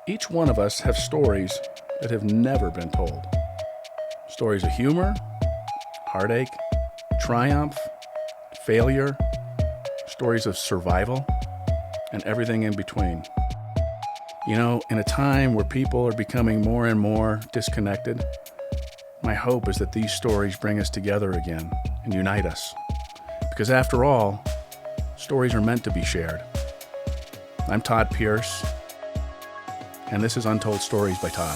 Each one of us have stories that have never been told. Stories of humor, heartache, triumph, failure, stories of survival, and everything in between. You know, in a time where people are becoming more and more disconnected, my hope is that these stories bring us together again and unite us. Because after all, stories are meant to be shared. I'm Todd Pierce, and this is Untold Stories by Todd.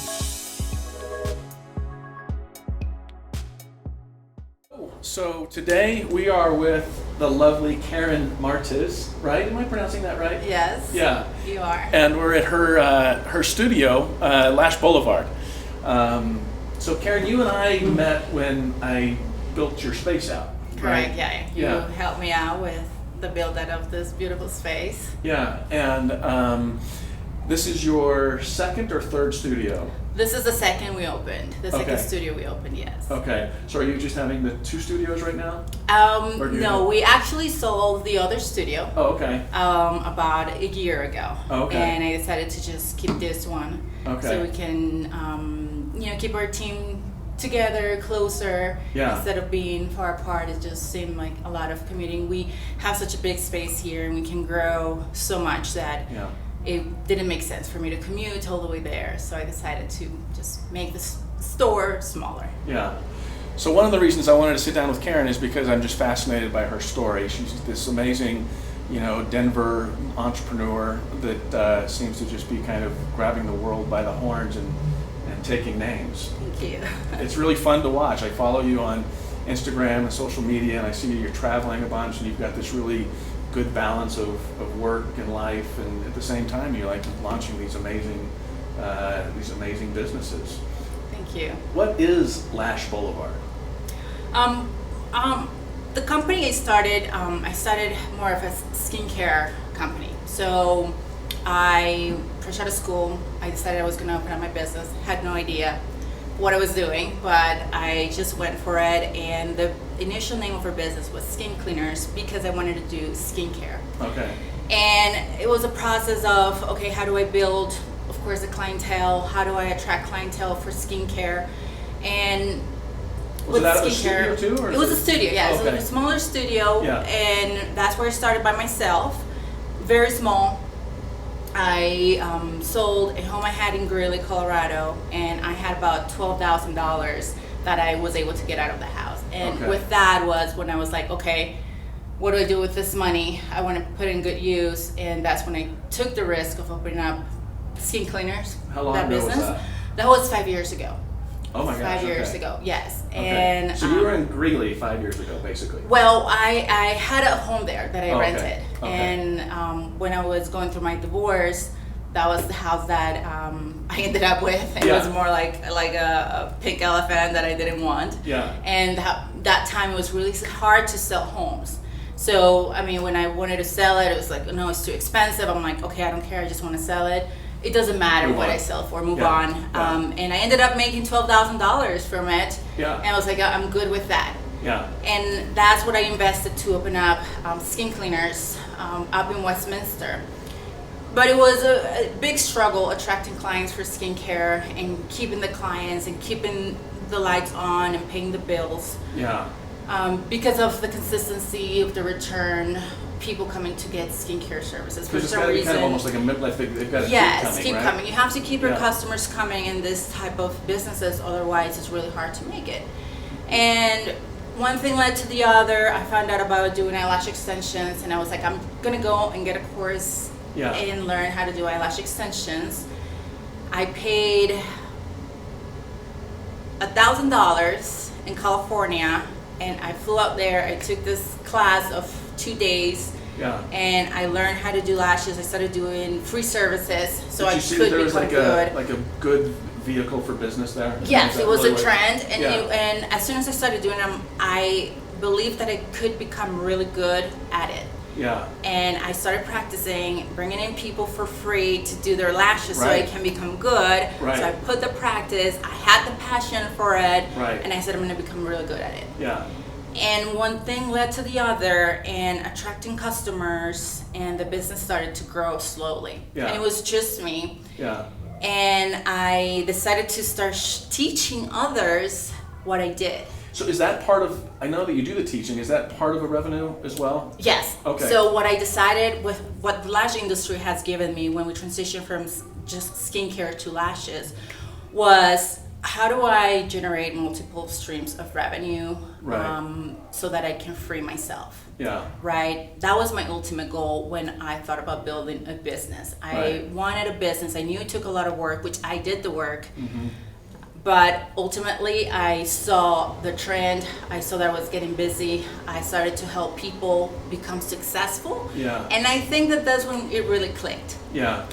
So today we are with the lovely Karen Martiz, right? Am I pronouncing that right? Yes. Yeah. You are. And we're at her studio, Lash Boulevard. So Karen, you and I met when I built your space out. Correct, right? yeah. You helped me out with the build out of this beautiful space. Yeah, and this is your second or third studio? This is the second we opened. The second studio we opened, yes. Okay, so are you just having the two studios right now? No, we actually sold the other studio. Oh, okay. About a year ago. Okay. And I decided to just keep this one. Okay. So we can, keep our team together, closer, instead of being far apart. It just seemed like a lot of commuting. We have such a big space here and we can grow so much that it didn't make sense for me to commute all the way there. So I decided to just make the store smaller. Yeah. So one of the reasons I wanted to sit down with Karen is because I'm just fascinated by her story. She's this amazing, Denver entrepreneur that seems to just be kind of grabbing the world by the horns and taking names. Thank you. It's really fun to watch. I follow you on Instagram and social media, and I see you're traveling a bunch, and you've got this really good balance of work and life, and at the same time you're like launching these amazing businesses. Thank you. What is Lash Boulevard? The company I started more of a skincare company. So I fresh out of school, I decided I was going to open up my business. Had no idea what I was doing, but I just went for it. And the initial name of our business was Skin Cleaners because I wanted to do skincare. Okay. And it was a process of, how do I build, of course, a clientele? How do I attract clientele for skincare? And was that a studio too? Or it was a studio, yeah. Okay. It was a smaller studio, and that's where I started by myself. Very small. I sold a home I had in Greeley, Colorado, and I had about $12,000 that I was able to get out of the house. And with that was when I was like, okay, what do I do with this money? I want to put it in good use, and that's when I took the risk of opening up Skin Cleaners. How long ago was that? That was 5 years ago. Oh my gosh. 5 years ago, yes. Okay. And so you were in Greeley 5 years ago, basically. Well, I had a home there that I rented, Okay. and when I was going through my divorce, that was the house that I ended up with. It was more like a pink elephant that I didn't want. Yeah. And that time it was really hard to sell homes. So when I wanted to sell it, it was like, no, it's too expensive. I'm like, okay, I don't care. I just want to sell it. It doesn't matter what I sell for, move on. And I ended up making $12,000 from it. Yeah. And I was like, I'm good with that. Yeah. And that's what I invested to open up Skin Cleaners up in Westminster. But it was a big struggle attracting clients for skincare and keeping the clients and keeping the lights on and paying the bills. Yeah. Because of the consistency of the return. People coming to get skincare services for some reason. Kind of almost like a midlife thing. They've got to keep coming. You have to keep your customers coming in this type of businesses, otherwise it's really hard to make it. And one thing led to the other. I found out about doing eyelash extensions, and I was like, I'm gonna go and get a course and learn how to do eyelash extensions. I paid $1,000 in California, and I flew out there. I took this class of 2 days, and I learned how to do lashes. I started doing free services, so I could become good. Like a good vehicle for business there? Yes, it was a trend, and as soon as I started doing them, I believed that I could become really good at it. Yeah. And I started practicing, bringing in people for free to do their lashes so I can become good. Right. So I put the practice, I had the passion for it, and I said I'm going to become really good at it. Yeah. And one thing led to the other, and attracting customers, and the business started to grow slowly. Yeah. And it was just me. Yeah. And I decided to start teaching others what I did. So is that part of, I know that you do the teaching, is that part of a revenue as well? Yes. Okay. So what I decided with what the lash industry has given me when we transitioned from just skincare to lashes was, how do I generate multiple streams of revenue, right, so that I can free myself? Yeah. Right? That was my ultimate goal when I thought about building a business. I wanted a business. I knew it took a lot of work, which I did the work. Mm-hmm. But ultimately, I saw the trend. I saw that I was getting busy. I started to help people become successful. Yeah. And I think that that's when it really clicked. Yeah.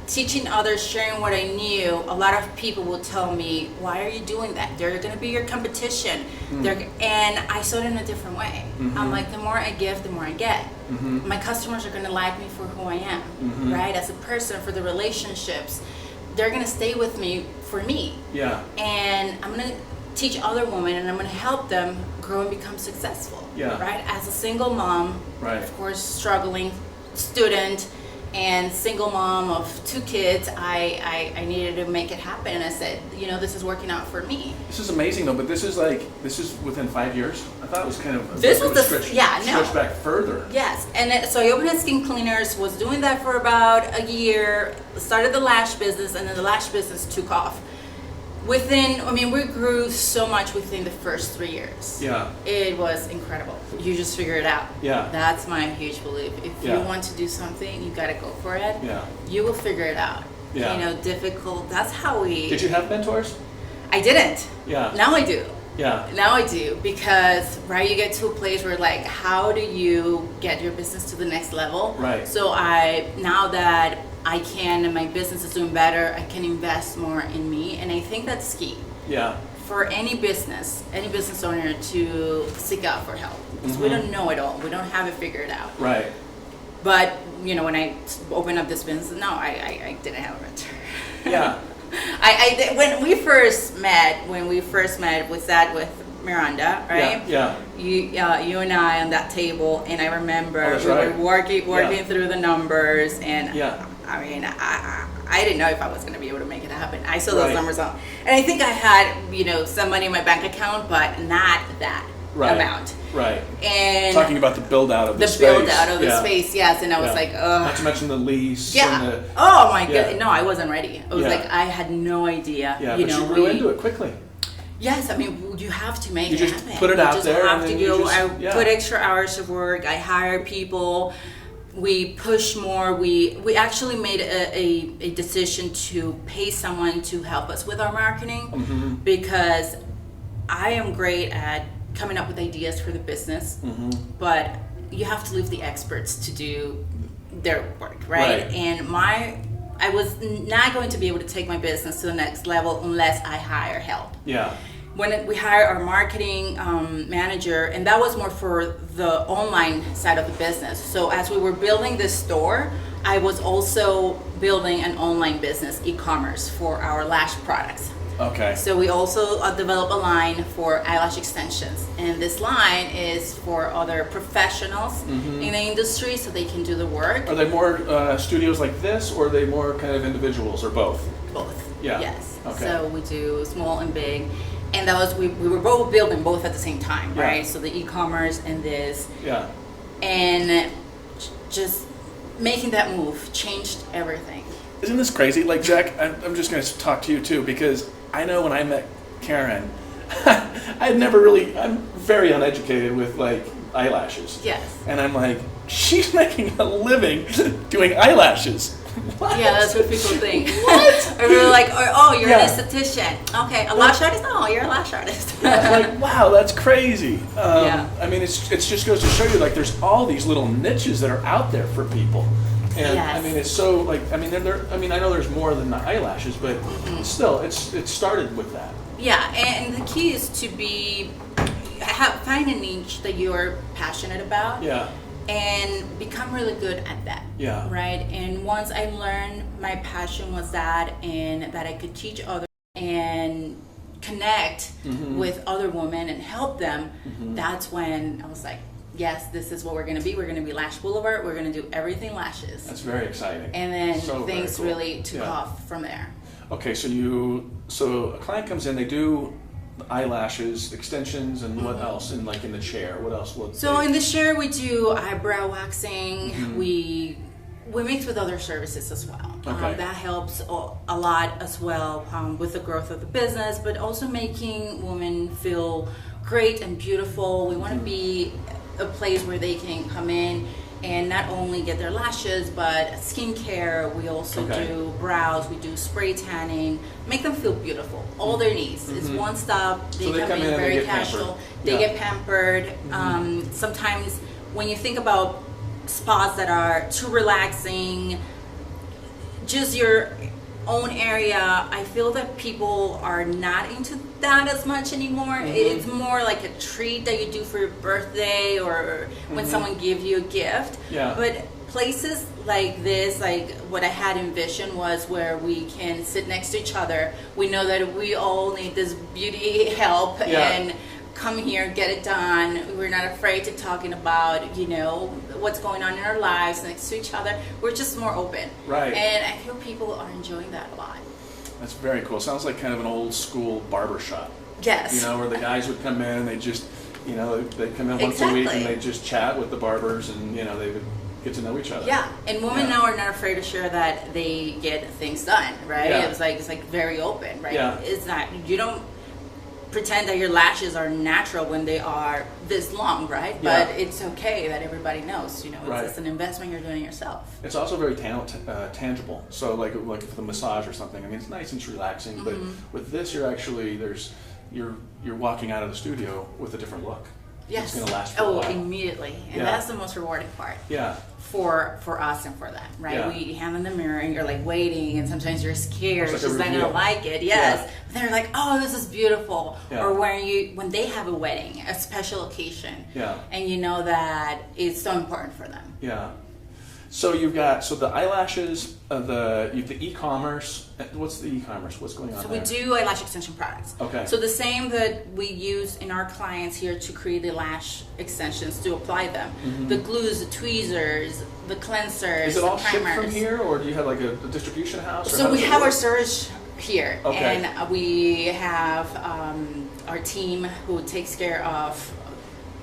Teaching others, sharing what I knew, a lot of people will tell me, why are you doing that? They're going to be your competition. And I saw it in a different way. Mm-hmm. I'm like, the more I give, the more I get. Mm-hmm. My customers are going to like me for who I am, mm-hmm, right? As a person, for the relationships. They're going to stay with me for me. Yeah. And I'm going to teach other women, and I'm going to help them grow and become successful. Yeah. Right? As a single mom, right, of course, struggling student, and single mom of 2 kids, I needed to make it happen. And I said, this is working out for me. This is amazing though, but this is within 5 years? I thought it was kind of stretch back further. Yes, and so I opened at Skin Cleaners, was doing that for about a year, started the lash business, and then the lash business took off. We grew so much within the first 3 years. Yeah. It was incredible. You just figure it out. Yeah. That's my huge belief. If you want to do something, you gotta go for it. Yeah. You will figure it out. Yeah. Difficult. That's how we. Did you have mentors? I didn't. Yeah. Now I do. Yeah. Now I do, because you get to a place where how do you get your business to the next level? Right. So now that I can, and my business is doing better, I can invest more in me, and I think that's key. Yeah. For any business owner to seek out for help, because we don't know it all, we don't have it figured out. Right. But when I opened up this business, no, I didn't have a mentor. Yeah. When we first met, we sat with Miranda, right? Yeah. You and I on that table, and I remember we were working through the numbers, and I didn't know if I was going to be able to make it happen. I saw those numbers out, and I think I had some money in my bank account, but not that amount. Right. And talking about the build out of the space. The build out of the space, yes. And I was like, not to mention the lease. Yeah. And oh my god. No, I wasn't ready. I was I had no idea. Yeah, but you grew into it quickly. Yes, you have to make it happen. You just put it out there. Have to go. I put extra hours of work. I hired people. We push more. We actually made a decision to pay someone to help us with our marketing, because I am great at coming up with ideas for the business, but you have to leave the experts to do their work, right? And I was not going to be able to take my business to the next level unless I hire help. Yeah. When we hired our marketing manager, and that was more for the online side of the business. So as we were building this store, I was also building an online business, e-commerce, for our lash products. Okay. So we also develop a line for eyelash extensions, and this line is for other professionals in the industry, so they can do the work. Are they more studios like this, or are they more kind of individuals, or both? Both. Yeah. Yes. Okay. So we do small and big, and that was we were both building both at the same time, right? So the e-commerce and this. Yeah. And just making that move changed everything. Isn't this crazy? Like, Jack, I'm just going to talk to you too, because I know when I met Karen, I'm very uneducated with eyelashes. Yes. And I'm like, she's making a living doing eyelashes. What? Yeah, that's what people think. What? Or they're like, oh, you're an esthetician. Okay, a lash artist? Oh, you're a lash artist. I was like, wow, that's crazy. I mean, it just goes to show you, there's all these little niches that are out there for people. And I mean, it's so I know there's more than the eyelashes, but still, it started with that. Yeah, and the key is to find a niche that you're passionate about. Yeah. And become really good at that. Yeah. Right. And once I learned my passion was that, and that I could teach others and connect with other women and help them, that's when I was like, yes, this is what we're going to be. We're going to be Lash Boulevard. We're going to do everything lashes. That's very exciting. And then things really took off from there. Okay, so a client comes in, they do eyelashes, extensions, and what else? And like in the chair, what else? In the chair, we do eyebrow waxing. We mix with other services as well. Okay. That helps a lot as well with the growth of the business, but also making women feel great and beautiful. We want to be a place where they can come in and not only get their lashes, but skincare. We also do brows. We do spray tanning. Make them feel beautiful. All their needs. It's one stop. They come in very casual. They get pampered. Sometimes when you think about spas that are too relaxing, just your own area, I feel that people are not into that as much anymore. It's more like a treat that you do for your birthday or when someone gives you a gift. But places like this, like what I had envisioned, was where we can sit next to each other. We know that we all need this beauty help and come here, get it done. We're not afraid to talking about, what's going on in our lives next to each other. We're just more open. Right. And I feel people are enjoying that a lot. That's very cool. Sounds like kind of an old school barber shop. Yes. Where the guys would come in and they just, they'd come in once a week and they'd just chat with the barbers and, they would get to know each other. Yeah, and women now are not afraid to share that they get things done, right? Yeah. It's like very open, right? Yeah. It's not, you don't pretend that your lashes are natural when they are this long, right? Yeah. But it's okay that everybody knows, Right. It's an investment you're doing yourself. It's also very tangible. So like for the massage or something, I mean, it's nice and it's relaxing, but with this, you're actually, you're walking out of the studio with a different look. Yes. It's going to last for a while. Immediately. And that's the most rewarding part. Yeah. For us and for them, right? Yeah. We hand in the mirror and you're like waiting and sometimes you're scared. It's She's like a not gonna reveal. like it. Yes. But they're like, oh, this is beautiful. Yeah. Or when they have a wedding, a special occasion. Yeah. And you know that it's so important for them. Yeah. So you've got the eyelashes, you have the e-commerce. What's the e-commerce? What's going on So there? we do eyelash extension products. Okay. So the same that we use in our clients here to create the lash extensions to apply them. The glues, the tweezers, the cleansers, Is it all the shipped primers. from here, or do you have like a distribution house? Or So how we does it have our work? storage here, Okay. and we have our team who takes care of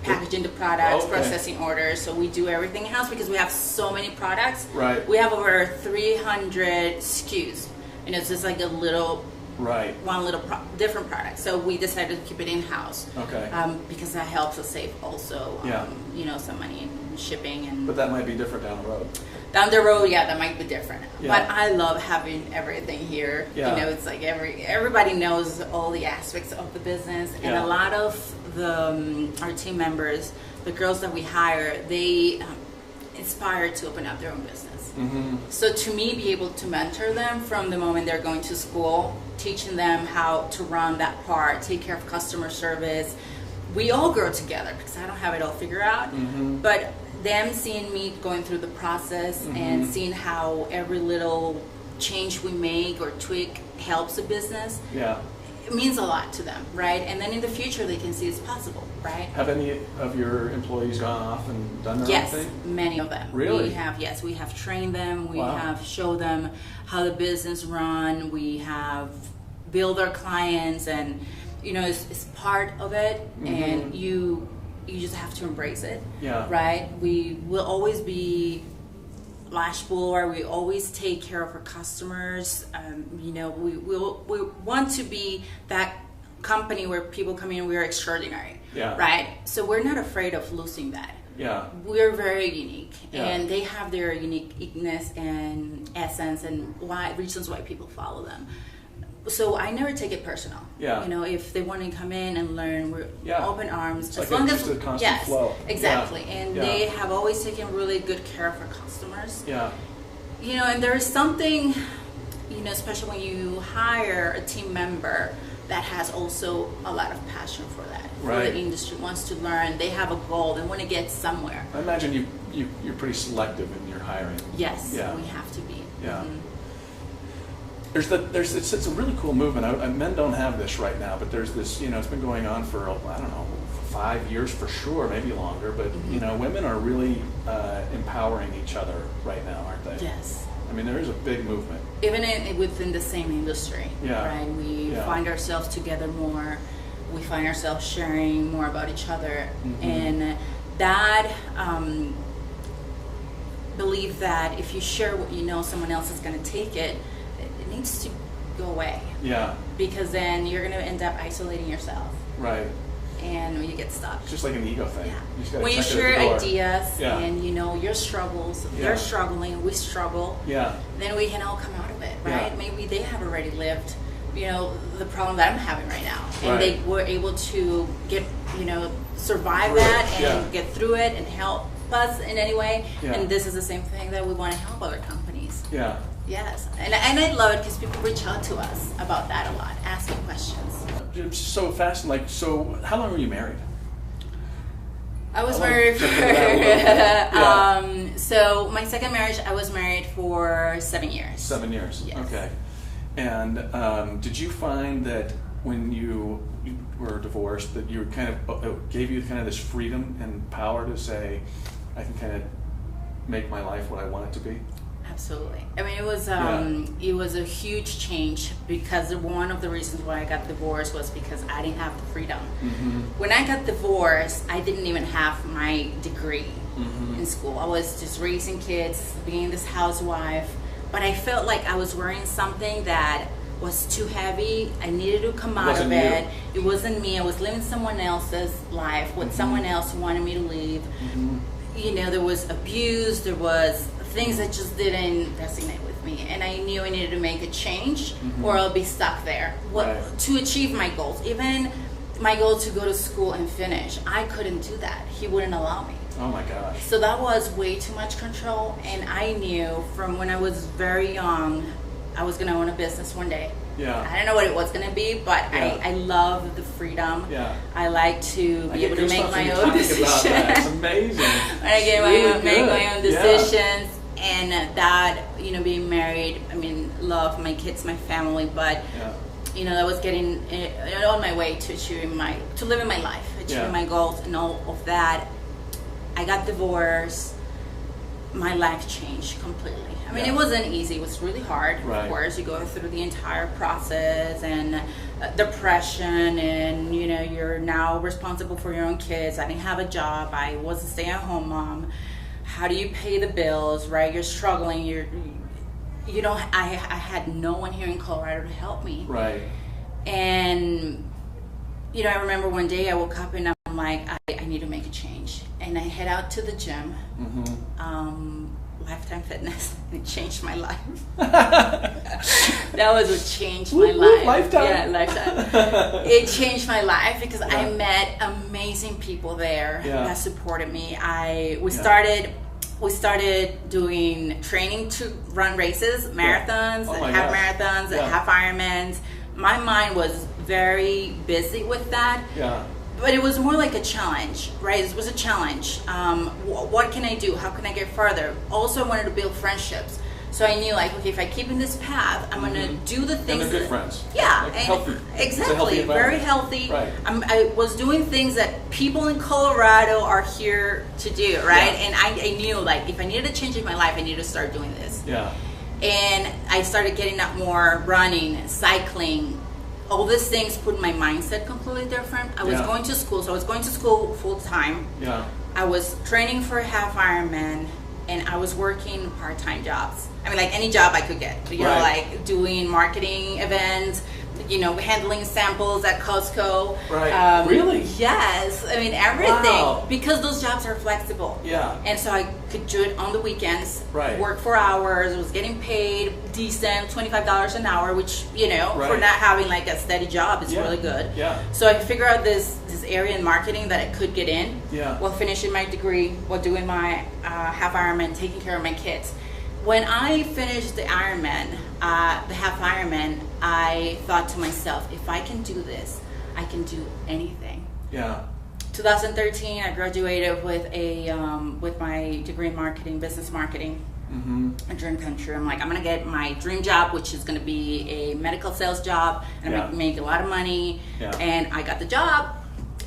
packaging the products, Okay. processing orders. So we do everything in house because we have so many products. Right. We have over 300 SKUs, and it's just like one little different product. So we decided to keep it in house. Okay. Because that helps us save also, some money in shipping and. But that might be different down the road. Down the road, that might be different. Yeah. But I love having everything here. Yeah. It's like everybody knows all the aspects of the business, and Yeah. a lot of our team members, the girls that we hire, they inspire to open up their own business. So to me, be able to mentor them from the moment they're going to school, teaching them how to run that part, take care of customer service. We all grow together because I don't have it all figured out, but them seeing me going through the process and seeing how every little change we make or tweak helps a business, it means a lot to them, right? And then in the future they can see it's possible, right? Have any of your employees gone off and done their Yes, own thing? many of them. Really? We have trained them. We Wow. have showed them how the business run. We have billed our clients, and it's part of it. And you just have to embrace it. Yeah. Right. We will always be Lash Boulevard. We always take care of our customers. We want to be that company where people come in. We are extraordinary. Yeah. Right. So we're not afraid of losing that. Yeah. We're very unique, Yeah. and they have their uniqueness and essence and reasons why people follow them. So I never take it personal. Yeah. If they want to come in and learn, we're open arms. It's like just a constant flow. Exactly. Yeah. And Yeah. they have always taken really good care of our customers. Yeah. And there is something, especially when you hire a team member that has also a lot of passion for that, for Right. the industry, wants to learn, they have a goal, they want to get somewhere. I imagine you're pretty selective in your hiring. Yes, Yeah. we have to be. Yeah. Mhm. It's a really cool movement. Men don't have this right now, but there's this, it's been going on for, 5 years for sure, maybe longer, but, women are really empowering each other right now, aren't they? Yes. I mean, there is a big movement. Even within the same industry, right? We find ourselves together more. We find ourselves sharing more about each other, and that believe that if you share what you know, someone else is going to take it. It needs to go away. Yeah. Because then you're going to end up isolating yourself. Right. And you get stuck. It's just like an ego thing. Yeah. When you share ideas and you know your struggles, they're struggling, we struggle. Yeah. Then we can all come out of it, right? Yeah. Maybe they have already lived, the problem that I'm having right now, and they were able to get, survive that and get through it and help us in any way. Yeah. And this is the same thing that we want to help other companies. Yeah. Yes, and I love it because people reach out to us about that a lot, asking questions. It's so fascinating. Like, so how long were you married? I was married for, so my second marriage, I was married for 7 years. 7 years, yes. Okay. And did you find that when you were divorced, that you kind of, gave you kind of this freedom and power to say, I can kind of make my life what I want it to be? Absolutely. I mean, it was a huge change because one of the reasons why I got divorced was because I didn't have the freedom. Mm-hmm. When I got divorced, I didn't even have my degree in school. I was just raising kids, being this housewife, but I felt like I was wearing something that was too heavy. I needed to come out of it. It wasn't me. I was living someone else's life, what someone else wanted me to live. Mm-hmm. There was abuse, there was things that just didn't resonate with me, and I knew I needed to make a change or I'll be stuck there. To achieve my goals, even my goal to go to school and finish, I couldn't do that. He wouldn't allow me. Oh my gosh. So that was way too much control, and I knew from when I was very young I was going to own a business one day. Yeah. I don't know what it was going to be, but I love the freedom. Yeah. I like to be able to make my own decisions. It's amazing. I get make my own decisions. And that, being married, I mean, love my kids, my family, but, that was getting on my way to living my life, achieving my goals and all of that. I got divorced. My life changed completely. I mean, it wasn't easy. It was really hard. Right. Of course, you go through the entire process and depression, and, you're now responsible for your own kids. I didn't have a job. I was a stay-at-home mom. How do you pay the bills, right? You're struggling. I had no one here in Colorado to help me. Right. And, I remember one day I woke up and I'm like, I need to make a change. And I head out to the gym, Lifetime Fitness. It changed my life. That was what changed my life. Lifetime? Yeah, Lifetime. It changed my life because I met amazing people there that supported me. We started doing training to run races, marathons, half marathons, half Ironmans. My mind was very busy with that. Yeah. But it was more like a challenge, right? It was a challenge. What can I do? How can I get further? Also, I wanted to build friendships. So I knew, okay, if I keep in this path, I'm going to do the things. And they're good friends. Yeah. Like healthy. Exactly. Very healthy. Right. I was doing things that people in Colorado are here to do, right? Yeah. And I knew, if I needed to change in my life, I needed to start doing this. Yeah. And I started getting up more, running, cycling. All these things put my mindset completely different. I was going to school, so I was going to school full time. Yeah. I was training for a half Ironman, and I was working part-time jobs. I mean, any job I could get. Doing marketing events, handling samples at Costco. Right. Really? Yes. I mean, everything. Wow. Because those jobs are flexible. Yeah. And so I could do it on the weekends. Right. Work 4 hours. I was getting paid decent, $25 an hour, which, for not having a steady job is really good. Yeah. So I figured out this area in marketing that I could get in. Yeah. While finishing my degree, while doing my half Ironman, taking care of my kids. When I finished the Ironman, the half Ironman, I thought to myself, if I can do this, I can do anything. Yeah. 2013, I graduated with my degree in marketing, business marketing, a dream come true. I'm like, I'm gonna get my dream job, which is gonna be a medical sales job, and I'm gonna make a lot of money. Yeah. And I got the job.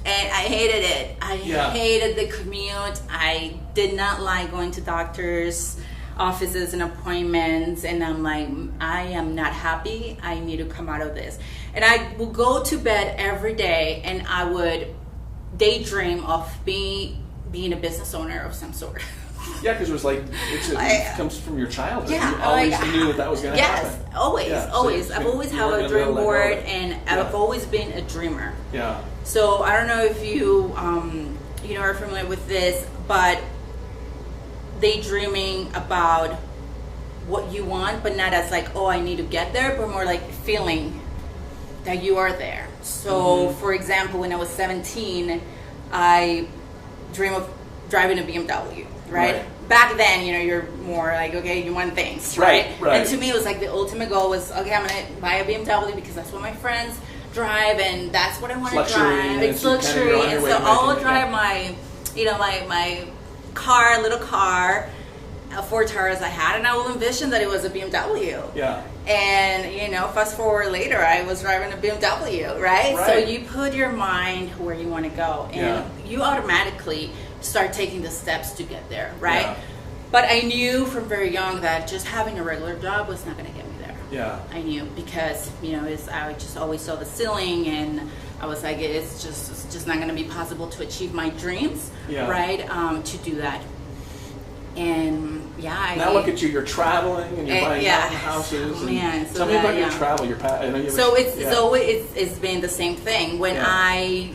And I hated it. I hated the commute. I did not like going to doctors. offices and appointments, and I'm like, I am not happy. I need to come out of this. And I will go to bed every day, and I would daydream of being a business owner of some sort. Yeah, because it was like, it comes from your childhood. Yeah, you always knew that was going to happen. Yes, always, Yeah, always. so I've always had a dream board, and I've always been a dreamer. Yeah. So I don't know if you, are familiar with this, but daydreaming about what you want, but not as like, oh, I need to get there, but more like feeling that you are there. So, for example, when I was 17, I dream of driving a BMW, right? Back then, you're more like, okay, you want things, right? And to me, it was like the ultimate goal was, okay, I'm going to buy a BMW because that's what my friends drive, and that's what I want to drive. It's luxury, and so I'll drive my, my car, little car, a Ford Taurus I had, and I will envision that it was a BMW. Yeah. And fast forward later, I was driving a BMW, right? So you put your mind where you want to go, and you automatically start taking the steps to get there, right? Yeah. But I knew from very young that just having a regular job was not going to get me there. Yeah. I knew because I just always saw the ceiling, and I was like, it's just not going to be possible to achieve my dreams, right? To do that. And now look at you. You're traveling and you're buying mountain houses. Oh, man. So tell me about your travel. It's been the same thing. When I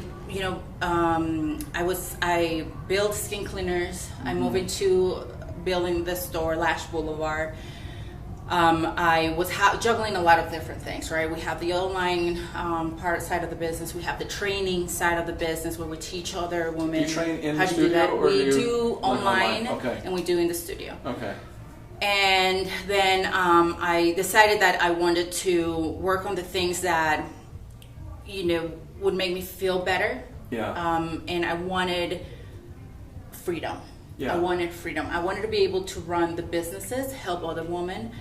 built Skin Cleaners. I moved into building the store, Lash Boulevard. I was juggling a lot of different things, right? We have the online side of the business. We have the training side of the business where we teach other women you train in how the to studio, do that. or We do online, okay. and we do in the studio. Okay. And then I decided that I wanted to work on the things that, would make me feel better. Yeah. And I wanted freedom. Yeah. I wanted freedom. I wanted to be able to run the businesses, help other women,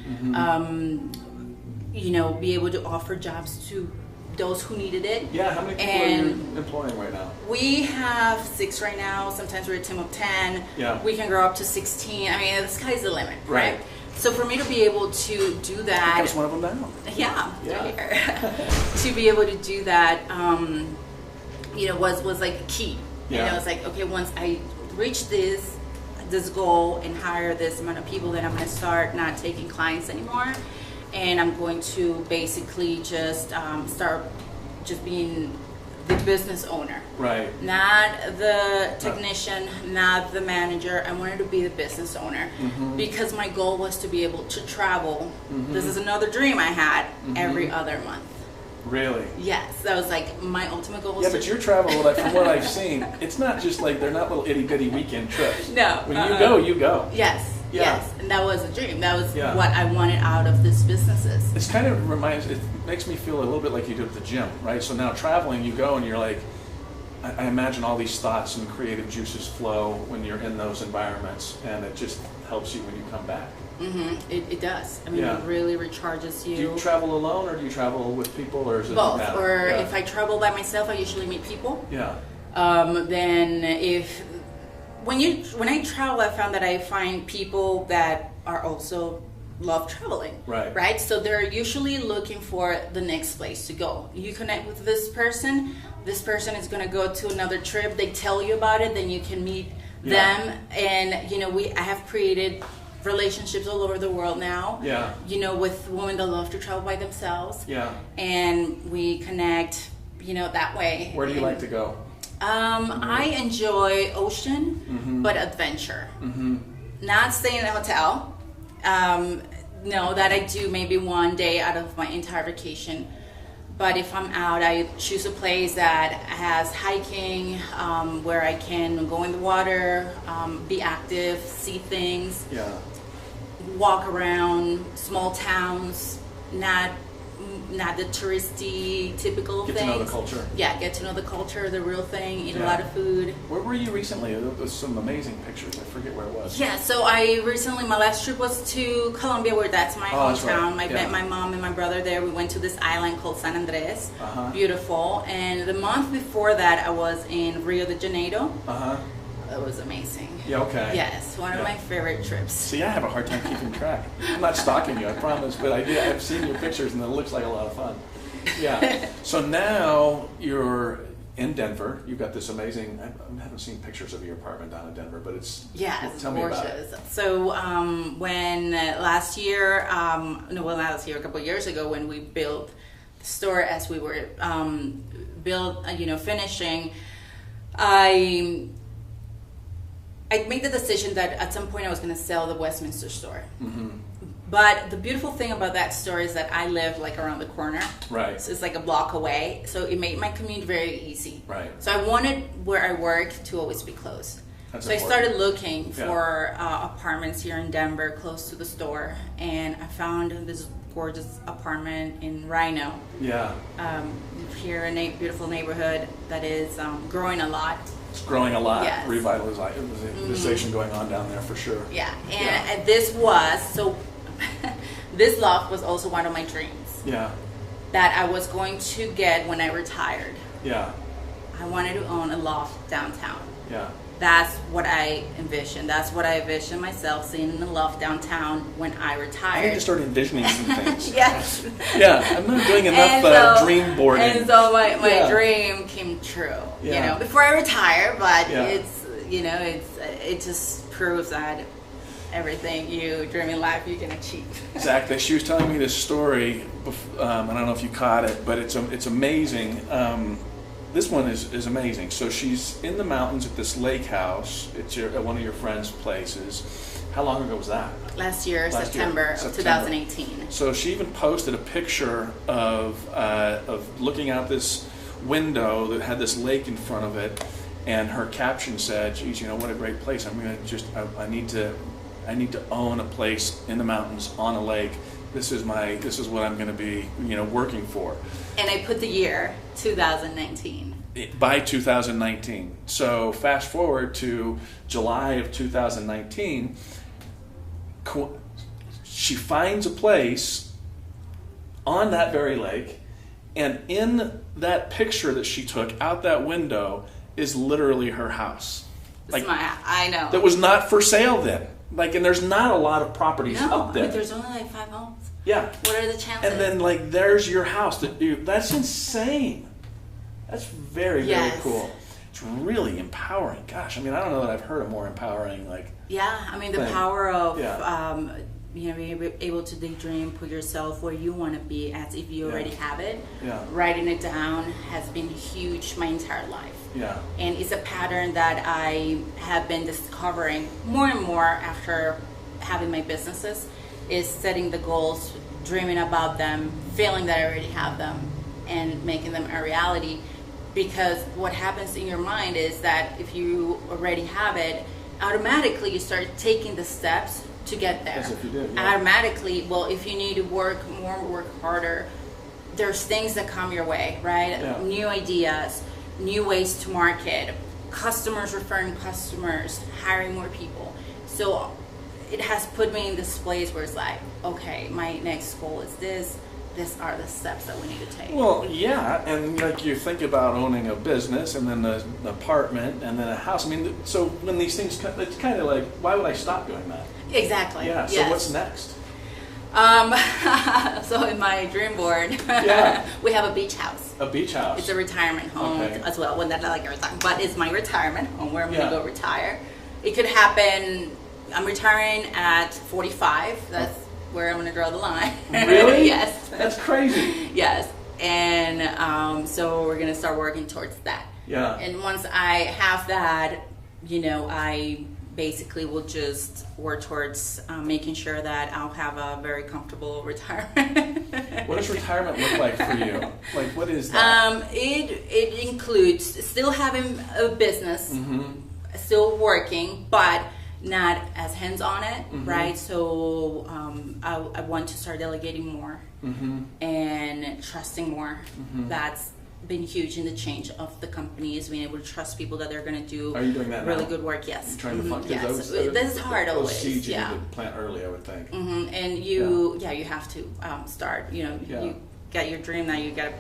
be able to offer jobs to those who needed it. Yeah, how many people are you employing right now? We have 6 right now. Sometimes we're a team of 10. Yeah. We can grow up to 16. I mean, the sky's the limit, right? So for me to be able to do that... There's one of them now. Yeah. Right here. To be able to do that, was like key. Yeah. It's like, okay, once I reach this goal and hire this amount of people, then I'm going to start not taking clients anymore, and I'm going to basically just start just being the business owner, right? Not the technician, not the manager. I wanted to be the business owner because my goal was to be able to travel. This is another dream I had every other month. Really? Yes, that was like my ultimate goal. Yeah, but your travel, like from what I've seen, it's not just like they're not little itty bitty weekend trips. No. When you go, you go. Yes. Yeah. Yes, and that was a dream. That was what I wanted out of these businesses. It's kind of it makes me feel a little bit like you do at the gym, right? So now traveling, you go and you're like, I imagine all these thoughts and creative juices flow when you're in those environments, and it just helps you when you come back. It does. I mean, it really recharges you. Do you travel alone, or do you travel with people, or is it both? matter? Or if I travel by myself, I usually meet people. Yeah. Then when I travel, I found that I find people that are also love traveling. Right. So they're usually looking for the next place to go. You connect with this person. This person is going to go to another trip. They tell you about it. Then you can meet them. And I have created relationships all over the world now. Yeah. With women that love to travel by themselves. Yeah. And we connect, that way. Where do you like to go? I enjoy ocean, but adventure. Not staying in a hotel. No, that I do maybe one day out of my entire vacation. But if I'm out, I choose a place that has hiking, where I can go in the water, be active, see things, walk around small towns, not the touristy, typical things. Get to know the culture. Yeah, get to know the culture, the real thing, eat a lot of food. Where were you recently? There was some amazing pictures. I forget where it was. Yeah, so my last trip was to Colombia, where that's my hometown. I met my mom and my brother there. We went to this island called San Andres. Beautiful. And the month before that, I was in Rio de Janeiro. that was amazing. Yeah, okay. Yes, one of my favorite trips. See, I have a hard time keeping track. I'm not stalking you, I promise, but I've seen your pictures and it looks like a lot of fun. Yeah. So now you're in Denver. You've got this amazing, I haven't seen pictures of your apartment down in Denver, but it's, tell me about it. So when last year, a couple of years ago, when we built the store as we were finishing, I made the decision that at some point I was going to sell the Westminster store. Mm-hmm. But the beautiful thing about that store is that I live like around the corner. Right. So it's like a block away. So it made my commute very easy. Right. So I wanted where I work to always be close. That's so important. I started looking for apartments here in Denver close to the store. And I found this gorgeous apartment in Rhino. Yeah. Here in a beautiful neighborhood that is growing a lot. It's growing a lot. Yes. Revitalization going on down there for sure. Yeah. And this loft was also one of my dreams. Yeah. That I was going to get when I retired. Yeah. I wanted to own a loft downtown. Yeah. That's what I envisioned. That's what I envisioned myself seeing in the loft downtown when I retired. I need to start envisioning some things. Yes. Yeah, I'm not doing enough dream boarding. And so my dream came true. Yeah. Before I retire, but it just proves that everything you dream in life you can achieve. Exactly. She was telling me this story. I don't know if you caught it, but it's amazing. This one is amazing. So she's in the mountains at this lake house. It's at one of your friends' places. How long ago was that? Last year, September of 2018. So she even posted a picture of looking out this window that had this lake in front of it, and her caption said, "Geez, what a great place! I need to own a place in the mountains on a lake. This is what I'm going to be, working for." And I put the year 2019. By 2019. So fast forward to July of 2019, she finds a place on that very lake, and in that picture that she took out that window is literally her house. I know. That was not for sale then. And there's not a lot of properties up there. There's only 5 homes. Yeah. What are the chances? And then there's your house. That's insane. That's very, very cool. It's really empowering. Gosh, I don't know that I've heard a more empowering the power of being able to daydream, put yourself where you want to be as if you already have it. Yeah. Writing it down has been huge my entire life. Yeah. And it's a pattern that I have been discovering more and more after having my businesses, is setting the goals, dreaming about them, feeling that I already have them, and making them a reality. Because what happens in your mind is that if you already have it, automatically you start taking the steps to get there. As if you did, yeah. Automatically, if you need to work more, work harder, there's things that come your way, right? Yeah. New ideas, new ways to market, customers referring customers, hiring more people. So it has put me in this place where it's like, okay, my next goal is this. These are the steps that we need to take. Well, yeah, and you think about owning a business and then an apartment and then a house. So when these things, it's kind of like, why would I stop doing that? Exactly. Yeah. So what's next? So in my dream board, we have a beach house. A beach house. It's a retirement home as well. Well, not like everything, but it's my retirement home where I'm going to go retire. It could happen. I'm retiring at 45. That's where I'm going to draw the line. Really? Yes. That's crazy. Yes. And so we're going to start working towards that. Yeah. And once I have that, I basically will just work towards making sure that I'll have a very comfortable retirement. What does retirement look like for you? What is that? It includes still having a business, still working, but not as hands on it, right? So I want to start delegating more and trusting more. That's been huge in the change of the company, is being able to trust people that they're going to do. Are you doing that really now? good work? Yes. You're trying to find yes. This is hard those always. Seeds you need to plant early, I would think. And you have to start. You got your dream now. You got to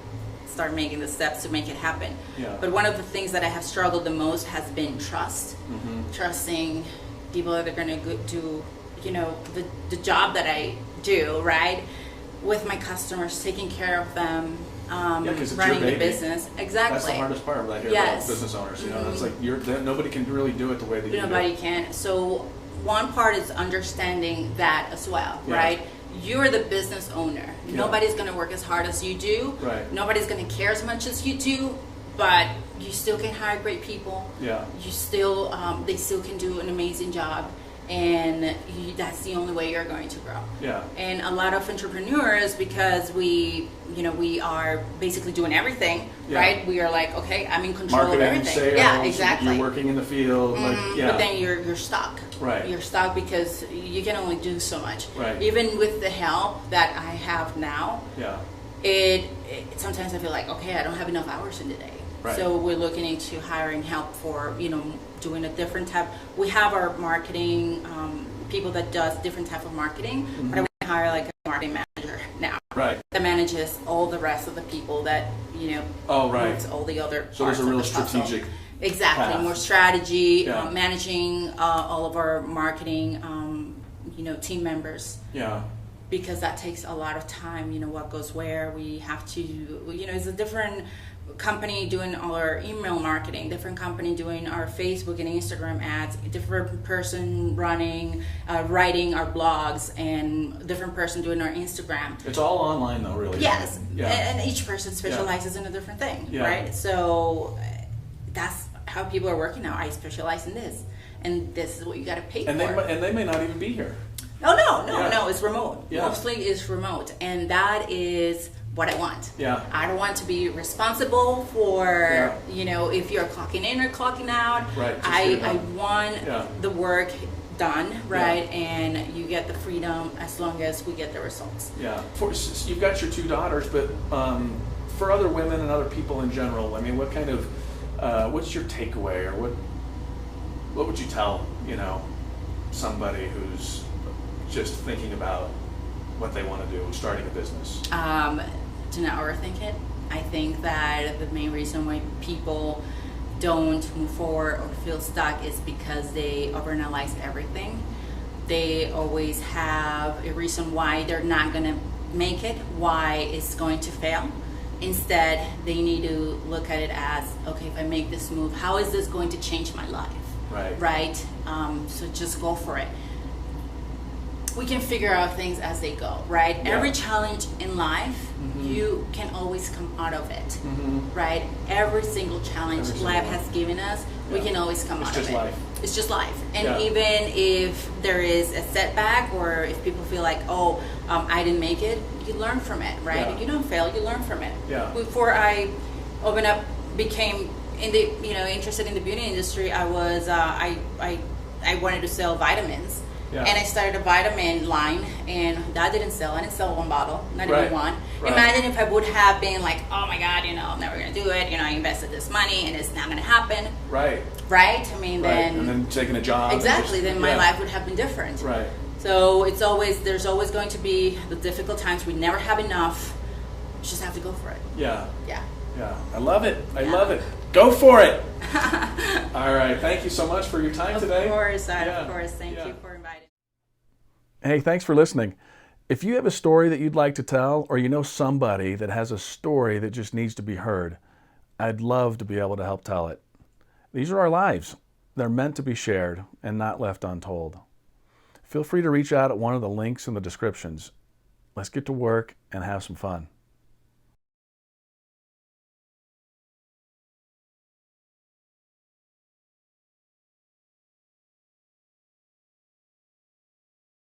start making the steps to make it happen. Yeah. But one of the things that I have struggled the most has been trust. Trusting people that are going to do, you know, the job that I do, right? With my customers, taking care of them, Because it's running your the baby. business. Exactly. That's the hardest part that I hear Yes. about business owners. You know, it's like nobody can really do it the way that you do. Nobody can. So one part is understanding that as well, Yeah. right? You're the business owner. Yeah. Nobody's going to work as hard as you do. Right. Nobody's going to care as much as you do, but you still can hire great people. Yeah. You still, they still can do an amazing job, and that's the only way you're going to grow. Yeah. And a lot of entrepreneurs, because we are basically doing everything, Yeah. right? We are like, okay, I'm in control Marketing, of everything. sales, Yeah, exactly. you're working in the field. Like, yeah. But then you're stuck. Right. You're stuck because you can only do so much. Right. Even with the help that I have now, Yeah. it sometimes I feel like, okay, I don't have enough hours in the day. Right. So we're looking into hiring help for, doing a different type. We have our marketing people that does different type of marketing, but I want to hire like a marketing manager now Right. that manages all the rest of the people that, Oh, right. moves all the other So there's parts a of real the puzzle. strategic Exactly, path. more strategy, Yeah. managing all of our marketing, team members, Yeah. because that takes a lot of time. What goes where. We have to, it's a different company doing all our email marketing, different company doing our Facebook and Instagram ads, different person writing our blogs, and different person doing our Instagram. It's all online though, really. Yes, Yeah. and each person specializes in a different thing, Yeah. right? So that's how people are working now. I specialize in this, and this is what you got to pay And for. they may not even be here. Oh no, Yeah. it's remote. Yeah. Mostly it's remote, and that is what I want. Yeah. I don't want to be responsible for if you're clocking in or clocking out. Right, just I get it done. want Yeah. the work done, right? And you get the freedom as long as we get the results. Yeah. You've got your 2 daughters, but for other women and other people in general, I mean, what kind of what's your takeaway, or what would you tell somebody who's just thinking about what they want to do, starting a business? To not overthink it. I think that the main reason why people don't move forward or feel stuck is because they overanalyze everything. They always have a reason why they're not going to make it, why it's going to fail. Instead, they need to look at it as, okay, if I make this move, how is this going to change my life? Right. Right? So just go for it. We can figure out things as they go, right? Yeah. Every challenge in life, you can always come out of it, right? Every single challenge Every single life one. has given us, we Yeah. can always come It's out just of it. life. It's just life. And Yeah. even if there is a setback, or if people feel like, I didn't make it, you learn from it, right? Yeah. You don't fail, you learn from it. Yeah. Before I became interested in the beauty industry, I was I wanted to sell vitamins. Yeah. And I started a vitamin line, and that didn't sell. I didn't sell one bottle, not Right. even one. Right. Imagine if I would have been like, oh my God, I'm never going to do it. I invested this money, and it's not going to happen. Right. Right? I mean, Right. And then taking a job. and exactly. just- Then my yeah. life would have been different. Right. So there's always going to be the difficult times. We never have enough. You just have to go for it. Yeah. Yeah. Yeah. I love it. I Yeah. love it. Go for it. All right. Thank you so much for your time today. Of course. Thank Yeah. you for inviting me. Hey, thanks for listening. If you have a story that you'd like to tell, or you know somebody that has a story that just needs to be heard, I'd love to be able to help tell it. These are our lives. They're meant to be shared and not left untold. Feel free to reach out at one of the links in the descriptions. Let's get to work and have some fun.